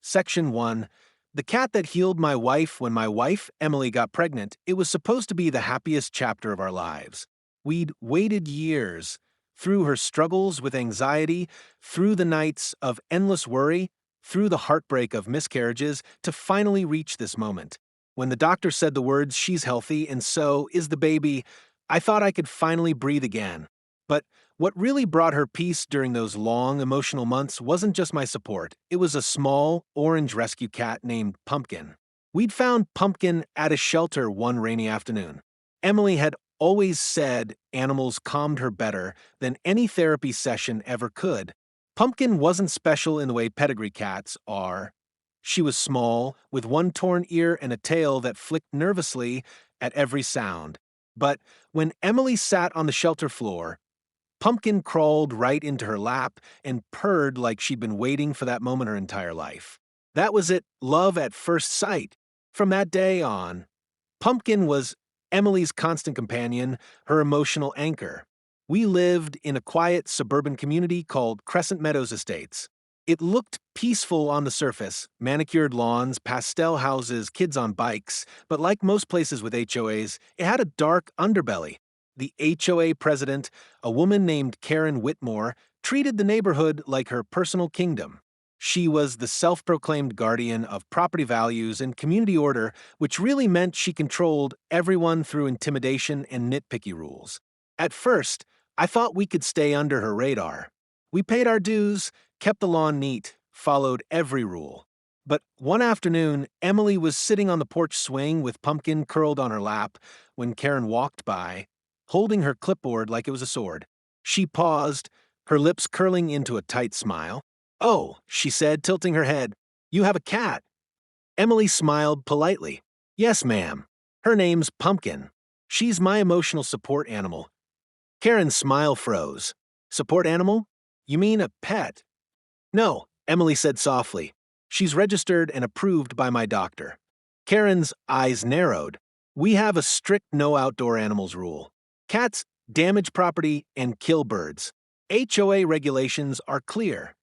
Section 1. The cat that healed my wife when my wife, Emily, got pregnant. It was supposed to be the happiest chapter of our lives. We'd waited years, through her struggles with anxiety, through the nights of endless worry, through the heartbreak of miscarriages, to finally reach this moment. When the doctor said the words, "She's healthy, and so is the baby," I thought I could finally breathe again. But what really brought her peace during those long, emotional months wasn't just my support. It was a small, orange rescue cat named Pumpkin. We'd found Pumpkin at a shelter one rainy afternoon. Emily had always said animals calmed her better than any therapy session ever could. Pumpkin wasn't special in the way pedigree cats are. She was small, with one torn ear and a tail that flicked nervously at every sound. But when Emily sat on the shelter floor, Pumpkin crawled right into her lap and purred like she'd been waiting for that moment her entire life. That was it, love at first sight. From that day on, Pumpkin was Emily's constant companion, her emotional anchor. We lived in a quiet suburban community called Crescent Meadows Estates. It looked peaceful on the surface, manicured lawns, pastel houses, kids on bikes, but like most places with HOAs, it had a dark underbelly. The HOA president, a woman named Karen Whitmore, treated the neighborhood like her personal kingdom. She was the self-proclaimed guardian of property values and community order, which really meant she controlled everyone through intimidation and nitpicky rules. At first, I thought we could stay under her radar. We paid our dues, kept the lawn neat, followed every rule. But one afternoon, Emily was sitting on the porch swing with Pumpkin curled on her lap when Karen walked by, holding her clipboard like it was a sword. She paused, her lips curling into a tight smile. "Oh," she said, tilting her head, "you have a cat." Emily smiled politely. "Yes, ma'am. Her name's Pumpkin. She's my emotional support animal." Karen's smile froze. "Support animal? You mean a pet?" "No," Emily said softly. "She's registered and approved by my doctor." Karen's eyes narrowed. "We have a strict no outdoor animals rule. Cats damage property and kill birds. HOA regulations are clear."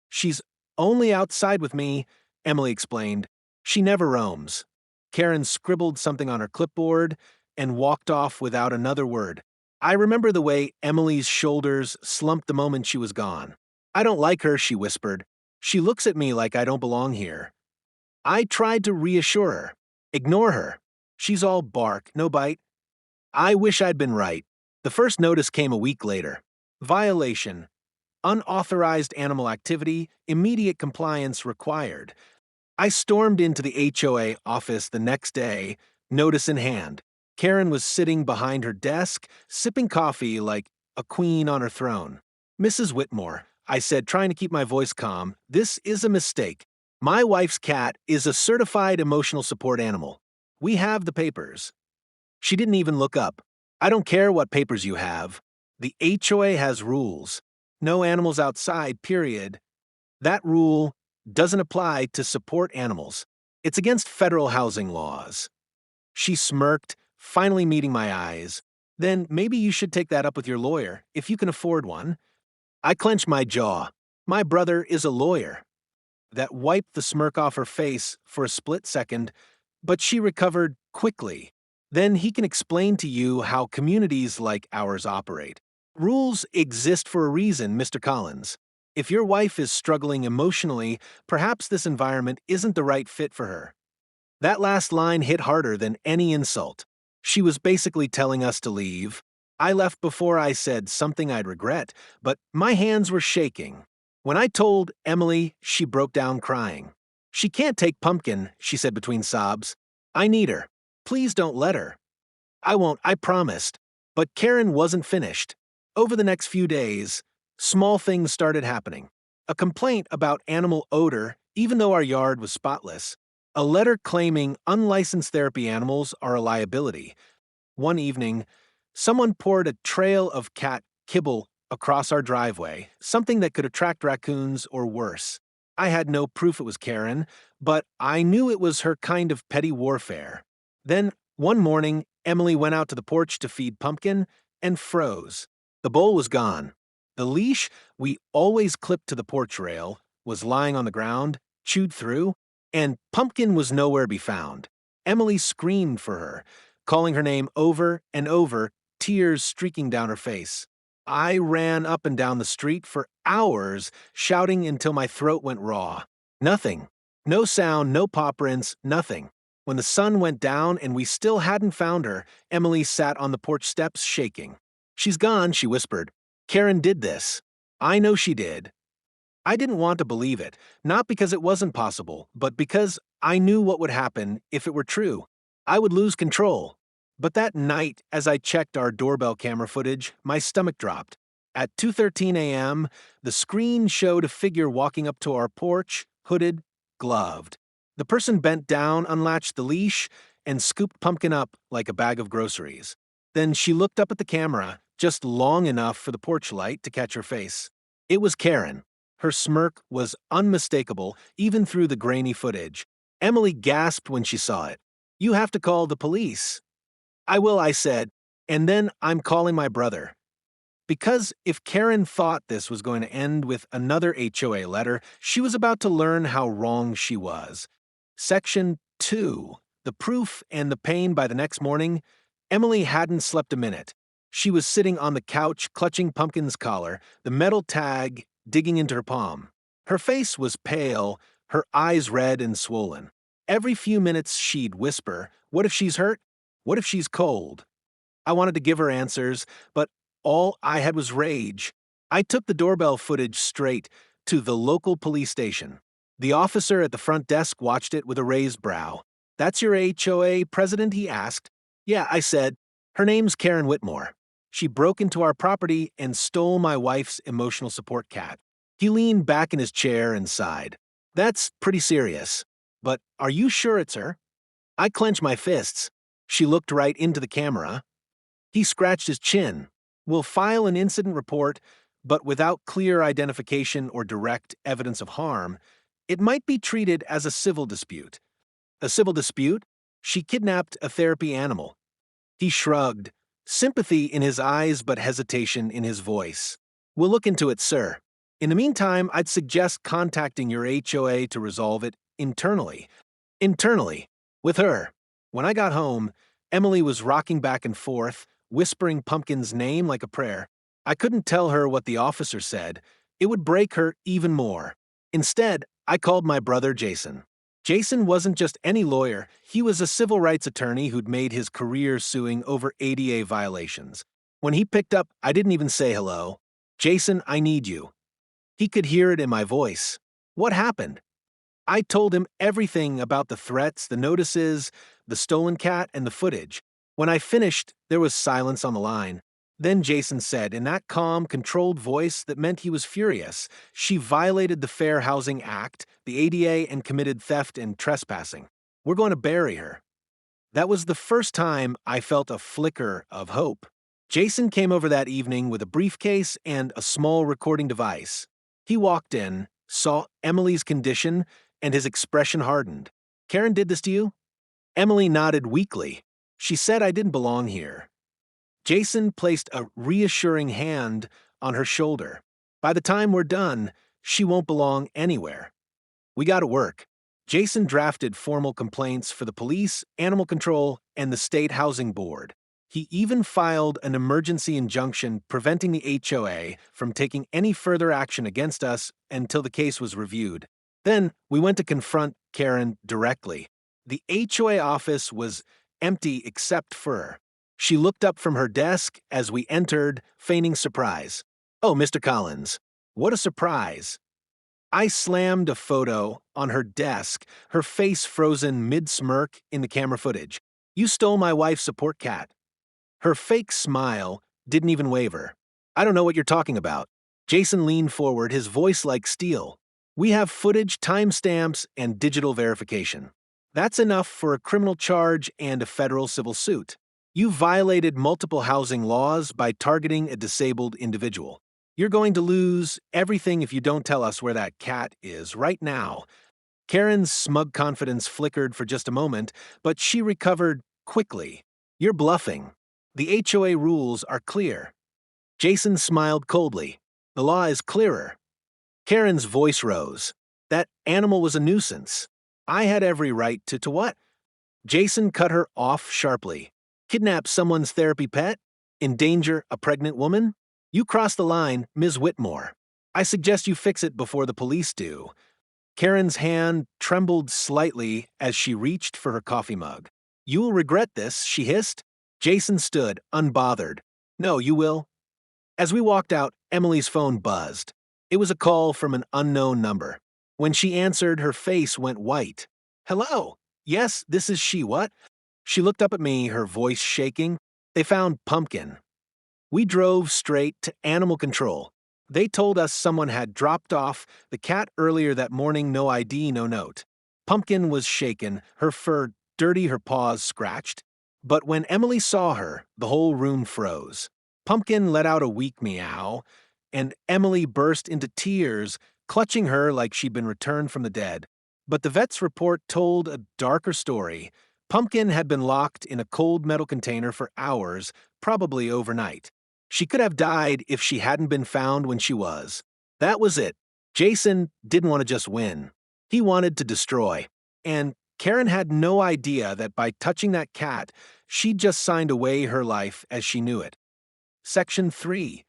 "She's only outside with me," Emily explained. "She never roams." Karen scribbled something on her clipboard and walked off without another word. I remember the way Emily's shoulders slumped the moment she was gone. "I don't like her," she whispered. "She looks at me like I don't belong here." I tried to reassure her. "Ignore her. She's all bark, no bite." I wish I'd been right. The first notice came a week later. Violation. Unauthorized animal activity, immediate compliance required. I stormed into the HOA office the next day, notice in hand. Karen was sitting behind her desk, sipping coffee like a queen on her throne. "Mrs. Whitmore," I said, trying to keep my voice calm, "this is a mistake. My wife's cat is a certified emotional support animal. We have the papers." She didn't even look up. "I don't care what papers you have. The HOA has rules. No animals outside, period. That rule doesn't apply to support animals. It's against federal housing laws." She smirked, finally meeting my eyes. "Then maybe you should take that up with your lawyer, if you can afford one." I clenched my jaw. My brother is a lawyer. That wiped the smirk off her face for a split second, but she recovered quickly. "Then he can explain to you how communities like ours operate. Rules exist for a reason, Mr. Collins. If your wife is struggling emotionally, perhaps this environment isn't the right fit for her." That last line hit harder than any insult. She was basically telling us to leave. I left before I said something I'd regret, but my hands were shaking. When I told Emily, she broke down crying. "She can't take Pumpkin," she said between sobs. "I need her. Please don't let her." "I won't, I promised." But Karen wasn't finished. Over the next few days, small things started happening. A complaint about animal odor, even though our yard was spotless. A letter claiming unlicensed therapy animals are a liability. One evening, someone poured a trail of cat kibble across our driveway, something that could attract raccoons or worse. I had no proof it was Karen, but I knew it was her kind of petty warfare. Then, one morning, Emily went out to the porch to feed Pumpkin and froze. The bowl was gone. The leash we always clipped to the porch rail was lying on the ground, chewed through, and Pumpkin was nowhere to be found. Emily screamed for her, calling her name over and over, tears streaking down her face. I ran up and down the street for hours, shouting until my throat went raw. Nothing. No sound, no paw prints, nothing. When the sun went down and we still hadn't found her, Emily sat on the porch steps shaking. "She's gone," she whispered. "Karen did this. I know she did." I didn't want to believe it, not because it wasn't possible, but because I knew what would happen if it were true. I would lose control. But that night, as I checked our doorbell camera footage, my stomach dropped. At 2:13 a.m., the screen showed a figure walking up to our porch, hooded, gloved. The person bent down, unlatched the leash, and scooped Pumpkin up like a bag of groceries. Then she looked up at the camera, just long enough for the porch light to catch her face. It was Karen. Her smirk was unmistakable, even through the grainy footage. Emily gasped when she saw it. "You have to call the police." "I will," I said, "and then I'm calling my brother." Because if Karen thought this was going to end with another HOA letter, she was about to learn how wrong she was. Section 2. The proof and the pain. By the next morning, Emily hadn't slept a minute. She was sitting on the couch, clutching Pumpkin's collar, the metal tag digging into her palm. Her face was pale, her eyes red and swollen. Every few minutes she'd whisper, "What if she's hurt? What if she's cold?" I wanted to give her answers, but all I had was rage. I took the doorbell footage straight to the local police station. The officer at the front desk watched it with a raised brow. "That's your HOA president?" he asked. "Yeah," I said. "Her name's Karen Whitmore. She broke into our property and stole my wife's emotional support cat." He leaned back in his chair and sighed. "That's pretty serious. But are you sure it's her?" I clenched my fists. She looked right into the camera. He scratched his chin. "We'll file an incident report, but without clear identification or direct evidence of harm, it might be treated as a civil dispute." "A civil dispute? She kidnapped a therapy animal." He shrugged, sympathy in his eyes but hesitation in his voice. "We'll look into it, sir. In the meantime, I'd suggest contacting your HOA to resolve it internally." Internally. With her. When I got home, Emily was rocking back and forth, whispering Pumpkin's name like a prayer. I couldn't tell her what the officer said. It would break her even more. Instead, I called my brother Jason. Jason wasn't just any lawyer, he was a civil rights attorney who'd made his career suing over ADA violations. When he picked up, I didn't even say hello. "Jason, I need you." He could hear it in my voice. "What happened?" I told him everything about the threats, the notices, the stolen cat, and the footage. When I finished, there was silence on the line. Then Jason said, in that calm, controlled voice that meant he was furious, "She violated the Fair Housing Act, the ADA, and committed theft and trespassing. We're going to bury her." That was the first time I felt a flicker of hope. Jason came over that evening with a briefcase and a small recording device. He walked in, saw Emily's condition, and his expression hardened. "Karen did this to you?" Emily nodded weakly. "She said I didn't belong here." Jason placed a reassuring hand on her shoulder. "By the time we're done, she won't belong anywhere." We got to work. Jason drafted formal complaints for the police, animal control, and the state housing board. He even filed an emergency injunction preventing the HOA from taking any further action against us until the case was reviewed. Then we went to confront Karen directly. The HOA office was empty except for her. She looked up from her desk as we entered, feigning surprise. "Oh, Mr. Collins, what a surprise." I slammed a photo on her desk, her face frozen mid-smirk in the camera footage. "You stole my wife's support cat." Her fake smile didn't even waver. "I don't know what you're talking about." Jason leaned forward, his voice like steel. "We have footage, timestamps, and digital verification. That's enough for a criminal charge and a federal civil suit. You violated multiple housing laws by targeting a disabled individual. You're going to lose everything if you don't tell us where that cat is right now." Karen's smug confidence flickered for just a moment, but she recovered quickly. "You're bluffing. The HOA rules are clear." Jason smiled coldly. "The law is clearer." Karen's voice rose. That animal was a nuisance. I had every right to what? Jason cut her off sharply. Kidnap someone's therapy pet? Endanger a pregnant woman? You crossed the line, Ms. Whitmore. I suggest you fix it before the police do. Karen's hand trembled slightly as she reached for her coffee mug. You will regret this, she hissed. Jason stood, unbothered. No, you will. As we walked out, Emily's phone buzzed. It was a call from an unknown number. When she answered, her face went white. Hello? Yes, this is she. What? She looked up at me, her voice shaking. They found Pumpkin. We drove straight to animal control. They told us someone had dropped off the cat earlier that morning, no ID, no note. Pumpkin was shaken, her fur dirty, her paws scratched. But when Emily saw her, the whole room froze. Pumpkin let out a weak meow, and Emily burst into tears, clutching her like she'd been returned from the dead. But the vet's report told a darker story. Pumpkin had been locked in a cold metal container for hours, probably overnight. She could have died if she hadn't been found when she was. That was it. Jason didn't want to just win. He wanted to destroy. And Karen had no idea that by touching that cat, she'd just signed away her life as she knew it. Section 3.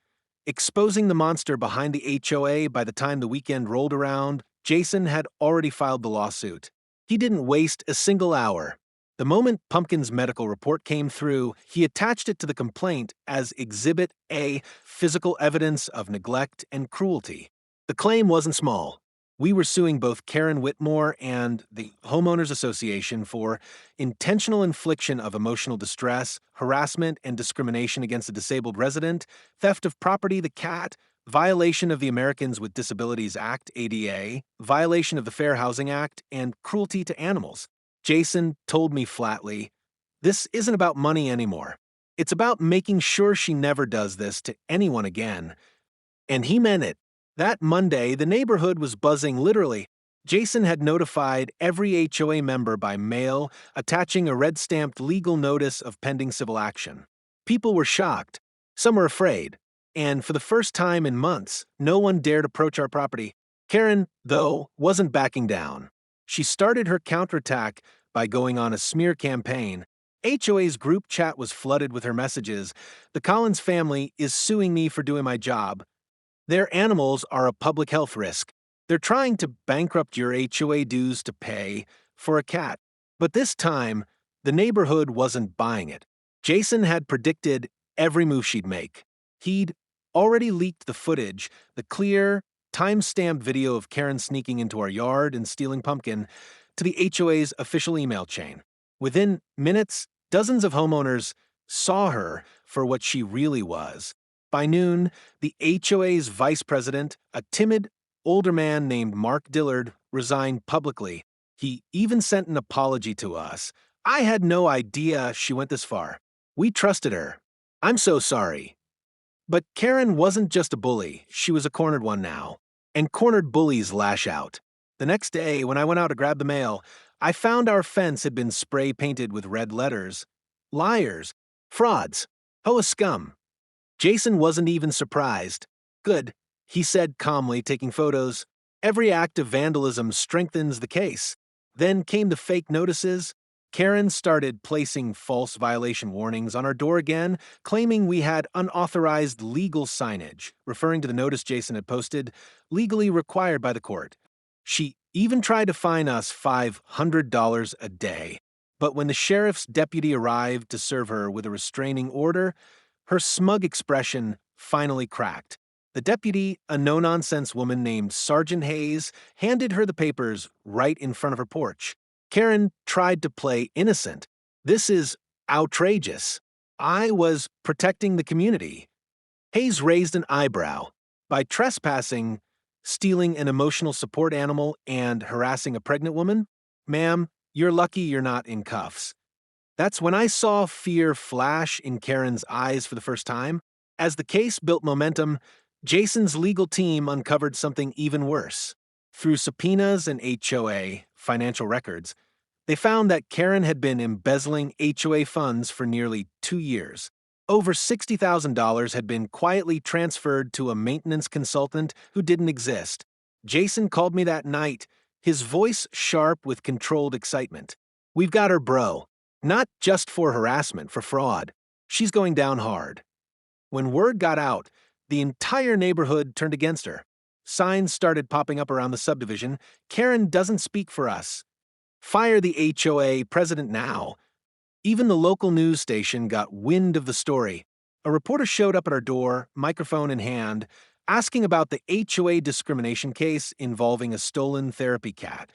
Exposing the monster behind the HOA. By the time the weekend rolled around, Jason had already filed the lawsuit. He didn't waste a single hour. The moment Pumpkin's medical report came through, he attached it to the complaint as Exhibit A, physical evidence of neglect and cruelty. The claim wasn't small. We were suing both Karen Whitmore and the Homeowners Association for intentional infliction of emotional distress, harassment and discrimination against a disabled resident, theft of property, the cat, violation of the Americans with Disabilities Act, ADA, violation of the Fair Housing Act, and cruelty to animals. Jason told me flatly, this isn't about money anymore. It's about making sure she never does this to anyone again. And he meant it. That Monday, the neighborhood was buzzing literally. Jason had notified every HOA member by mail, attaching a red-stamped legal notice of pending civil action. People were shocked. Some were afraid. And for the first time in months, no one dared approach our property. Karen, though, wasn't backing down. She started her counterattack by going on a smear campaign. HOA's group chat was flooded with her messages. The Collins family is suing me for doing my job. Their animals are a public health risk. They're trying to bankrupt your HOA dues to pay for a cat. But this time, the neighborhood wasn't buying it. Jason had predicted every move she'd make. He'd already leaked the footage, the clear, time-stamped video of Karen sneaking into our yard and stealing Pumpkin, to the HOA's official email chain. Within minutes, dozens of homeowners saw her for what she really was. By noon, the HOA's vice president, a timid, older man named Mark Dillard, resigned publicly. He even sent an apology to us. I had no idea she went this far. We trusted her. I'm so sorry. But Karen wasn't just a bully, she was a cornered one now. And cornered bullies lash out. The next day, when I went out to grab the mail, I found our fence had been spray-painted with red letters. Liars. Frauds. HOA scum. Jason wasn't even surprised. Good, he said calmly, taking photos. Every act of vandalism strengthens the case. Then came the fake notices. Karen started placing false violation warnings on our door again, claiming we had unauthorized legal signage, referring to the notice Jason had posted, legally required by the court. She even tried to fine us $500 a day. But when the sheriff's deputy arrived to serve her with a restraining order, her smug expression finally cracked. The deputy, a no-nonsense woman named Sergeant Hayes, handed her the papers right in front of her porch. Karen tried to play innocent. This is outrageous. I was protecting the community. Hayes raised an eyebrow. By trespassing, stealing an emotional support animal, and harassing a pregnant woman? Ma'am, you're lucky you're not in cuffs. That's when I saw fear flash in Karen's eyes for the first time. As the case built momentum, Jason's legal team uncovered something even worse. Through subpoenas and HOA financial records, they found that Karen had been embezzling HOA funds for nearly 2 years. Over $60,000 had been quietly transferred to a maintenance consultant who didn't exist. Jason called me that night, his voice sharp with controlled excitement. We've got her, bro. Not just for harassment, for fraud. She's going down hard. When word got out, the entire neighborhood turned against her. Signs started popping up around the subdivision. Karen doesn't speak for us. Fire the HOA president now. Even the local news station got wind of the story. A reporter showed up at our door, microphone in hand, asking about the HOA discrimination case involving a stolen therapy cat.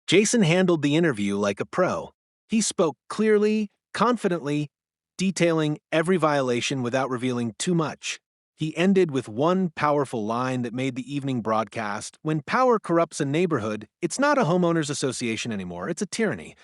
Jason handled the interview like a pro. He spoke clearly, confidently, detailing every violation without revealing too much. He ended with one powerful line that made the evening broadcast. When power corrupts a neighborhood, it's not a homeowners association anymore, it's a tyranny.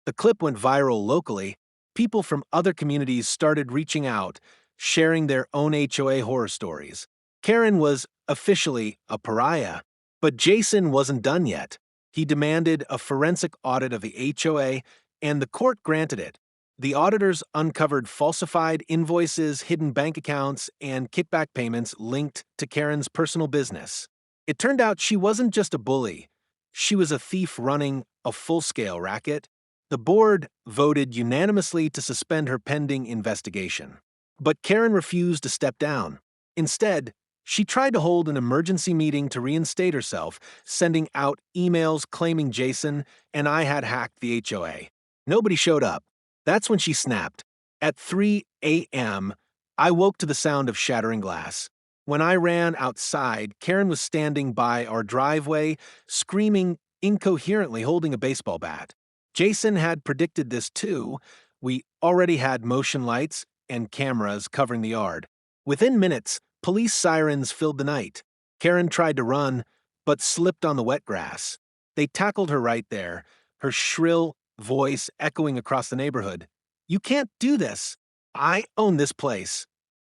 The clip went viral locally. People from other communities started reaching out, sharing their own HOA horror stories. Karen was officially a pariah, but Jason wasn't done yet. He demanded a forensic audit of the HOA, and the court granted it. The auditors uncovered falsified invoices, hidden bank accounts, and kickback payments linked to Karen's personal business. It turned out she wasn't just a bully. She was a thief running a full-scale racket. The board voted unanimously to suspend her pending investigation. But Karen refused to step down. Instead, she tried to hold an emergency meeting to reinstate herself, sending out emails claiming Jason and I had hacked the HOA. Nobody showed up. That's when she snapped. At 3 a.m., I woke to the sound of shattering glass. When I ran outside, Karen was standing by our driveway, screaming incoherently, holding a baseball bat. Jason had predicted this too. We already had motion lights and cameras covering the yard. Within minutes, police sirens filled the night. Karen tried to run, but slipped on the wet grass. They tackled her right there, her shrill voice echoing across the neighborhood. "You can't do this. I own this place."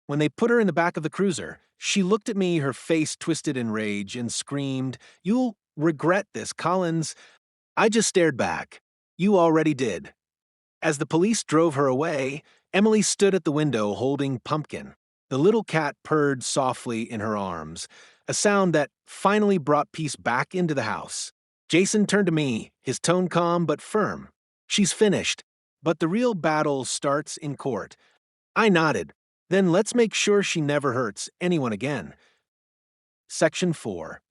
When they put her in the back of the cruiser, she looked at me, her face twisted in rage, and screamed, "You'll regret this, Collins." I just stared back. "You already did." As the police drove her away, Emily stood at the window holding Pumpkin. The little cat purred softly in her arms, a sound that finally brought peace back into the house. Jason turned to me, his tone calm but firm. "She's finished, but the real battle starts in court." I nodded. "Then let's make sure she never hurts anyone again." Section 4.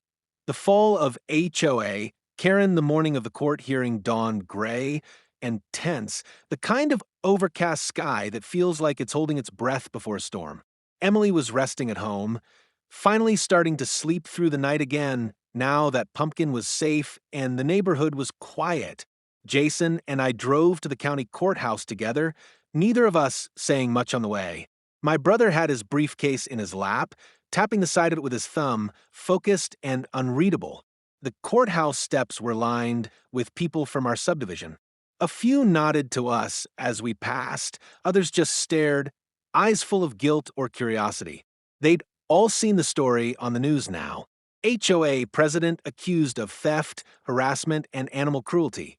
The fall of HOA. Karen, the morning of the court hearing, dawned gray and tense, the kind of overcast sky that feels like it's holding its breath before a storm. Emily was resting at home, finally starting to sleep through the night again, now that Pumpkin was safe and the neighborhood was quiet. Jason and I drove to the county courthouse together, neither of us saying much on the way. My brother had his briefcase in his lap, tapping the side of it with his thumb, focused and unreadable. The courthouse steps were lined with people from our subdivision. A few nodded to us as we passed, others just stared, eyes full of guilt or curiosity. They'd all seen the story on the news now. HOA president accused of theft, harassment, and animal cruelty.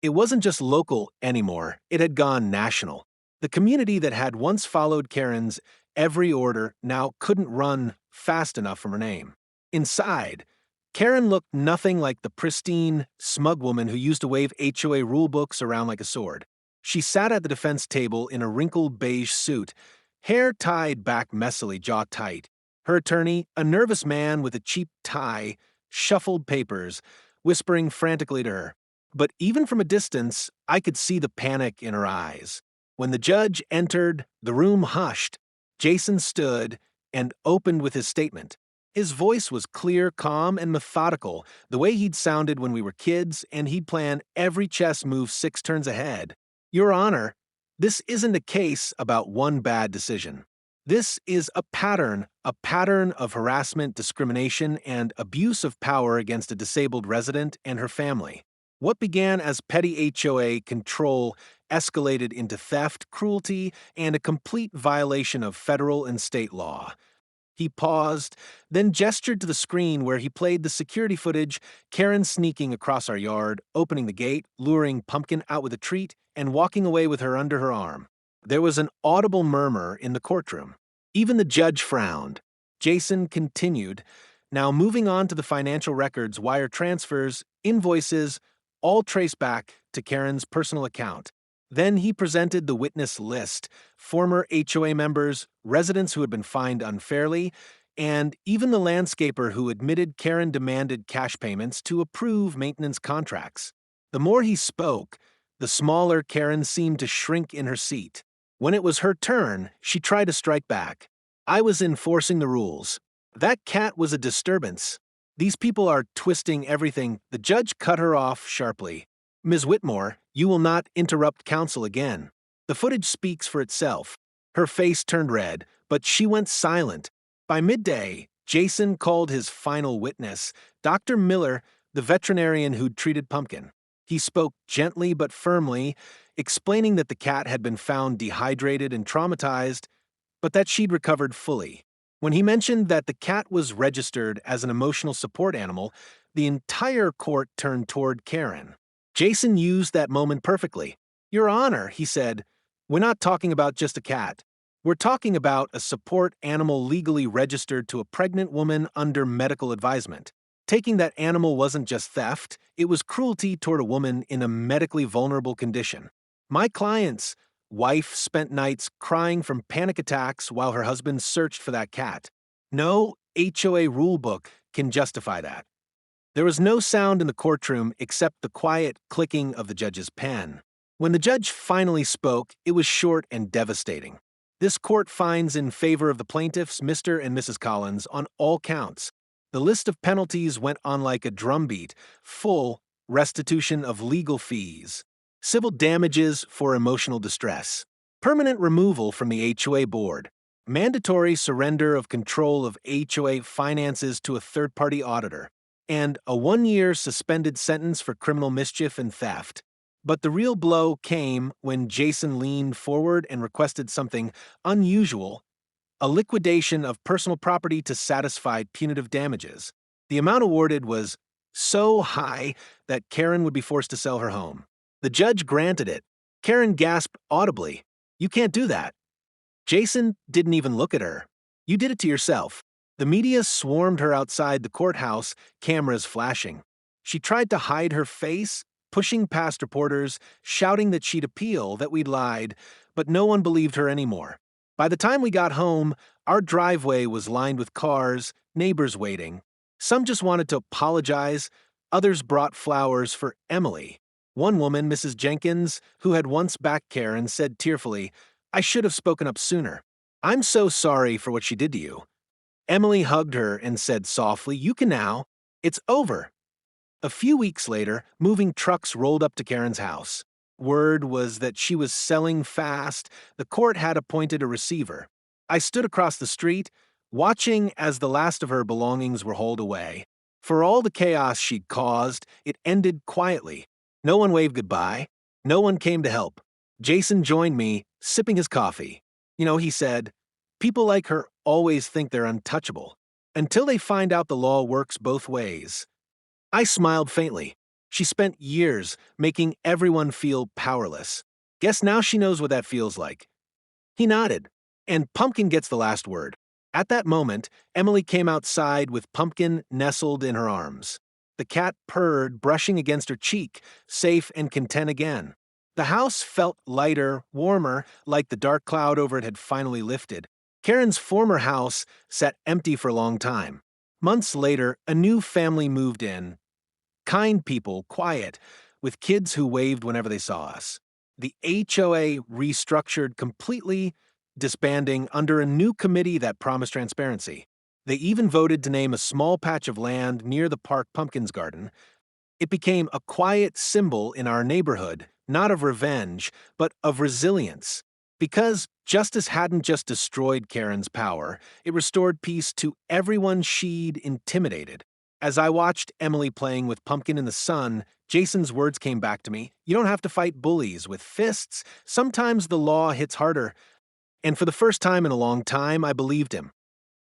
It wasn't just local anymore, it had gone national. The community that had once followed Karen's every order now couldn't run fast enough from her name. Inside, Karen looked nothing like the pristine, smug woman who used to wave HOA rulebooks around like a sword. She sat at the defense table in a wrinkled beige suit, hair tied back messily, jaw tight. Her attorney, a nervous man with a cheap tie, shuffled papers, whispering frantically to her. But even from a distance, I could see the panic in her eyes. When the judge entered, the room hushed. Jason stood and opened with his statement. His voice was clear, calm, and methodical, the way he'd sounded when we were kids, and he'd plan every chess move 6 turns ahead. "Your Honor, this isn't a case about one bad decision. This is a pattern of harassment, discrimination, and abuse of power against a disabled resident and her family. What began as petty HOA control escalated into theft, cruelty, and a complete violation of federal and state law." He paused, then gestured to the screen where he played the security footage, Karen sneaking across our yard, opening the gate, luring Pumpkin out with a treat, and walking away with her under her arm. There was an audible murmur in the courtroom. Even the judge frowned. Jason continued, Now, moving on to the financial records, wire transfers, invoices, all trace back to Karen's personal account. Then he presented the witness list: former HOA members, residents who had been fined unfairly, and even the landscaper who admitted Karen demanded cash payments to approve maintenance contracts. The more he spoke, the smaller Karen seemed to shrink in her seat. When it was her turn, she tried to strike back. "I was enforcing the rules. That cat was a disturbance. These people are twisting everything." The judge cut her off sharply. "Ms. Whitmore, you will not interrupt counsel again." The footage speaks for itself. Her face turned red, but she went silent. By midday, Jason called his final witness, Dr. Miller, the veterinarian who'd treated Pumpkin. He spoke gently but firmly, explaining that the cat had been found dehydrated and traumatized, but that she'd recovered fully. When he mentioned that the cat was registered as an emotional support animal, the entire court turned toward Karen. Jason used that moment perfectly. "Your Honor," he said, "we're not talking about just a cat. We're talking about a support animal legally registered to a pregnant woman under medical advisement. Taking that animal wasn't just theft, it was cruelty toward a woman in a medically vulnerable condition. My client's wife spent nights crying from panic attacks while her husband searched for that cat. No HOA rulebook can justify that." There was no sound in the courtroom except the quiet clicking of the judge's pen. When the judge finally spoke, it was short and devastating. "This court finds in favor of the plaintiffs, Mr. and Mrs. Collins, on all counts." The list of penalties went on like a drumbeat: full restitution of legal fees, civil damages for emotional distress, permanent removal from the HOA board, mandatory surrender of control of HOA finances to a third-party auditor, and a 1-year suspended sentence for criminal mischief and theft. But the real blow came when Jason leaned forward and requested something unusual: a liquidation of personal property to satisfy punitive damages. The amount awarded was so high that Karen would be forced to sell her home. The judge granted it. Karen gasped audibly, "You can't do that." Jason didn't even look at her. "You did it to yourself." The media swarmed her outside the courthouse, cameras flashing. She tried to hide her face, pushing past reporters, shouting that she'd appeal, that we'd lied, but no one believed her anymore. By the time we got home, our driveway was lined with cars, neighbors waiting. Some just wanted to apologize, others brought flowers for Emily. One woman, Mrs. Jenkins, who had once backed Karen, said tearfully, "I should have spoken up sooner. I'm so sorry for what she did to you." Emily hugged her and said softly, "You can now. It's over." A few weeks later, moving trucks rolled up to Karen's house. Word was that she was selling fast. The court had appointed a receiver. I stood across the street, watching as the last of her belongings were hauled away. For all the chaos she'd caused, it ended quietly. No one waved goodbye. No one came to help. Jason joined me, sipping his coffee. He said, "People like her always think they're untouchable, until they find out the law works both ways." I smiled faintly. She spent years making everyone feel powerless. Guess now she knows what that feels like. He nodded. "And Pumpkin gets the last word." At that moment, Emily came outside with Pumpkin nestled in her arms. The cat purred, brushing against her cheek, safe and content again. The house felt lighter, warmer, like the dark cloud over it had finally lifted. Karen's former house sat empty for a long time. Months later, a new family moved in. Kind people, quiet, with kids who waved whenever they saw us. The HOA restructured completely, disbanding under a new committee that promised transparency. They even voted to name a small patch of land near the park pumpkins garden. It became a quiet symbol in our neighborhood, not of revenge, but of resilience. Because justice hadn't just destroyed Karen's power, it restored peace to everyone she'd intimidated. As I watched Emily playing with Pumpkin in the sun, Jason's words came back to me. "You don't have to fight bullies with fists. Sometimes the law hits harder." And for the first time in a long time, I believed him.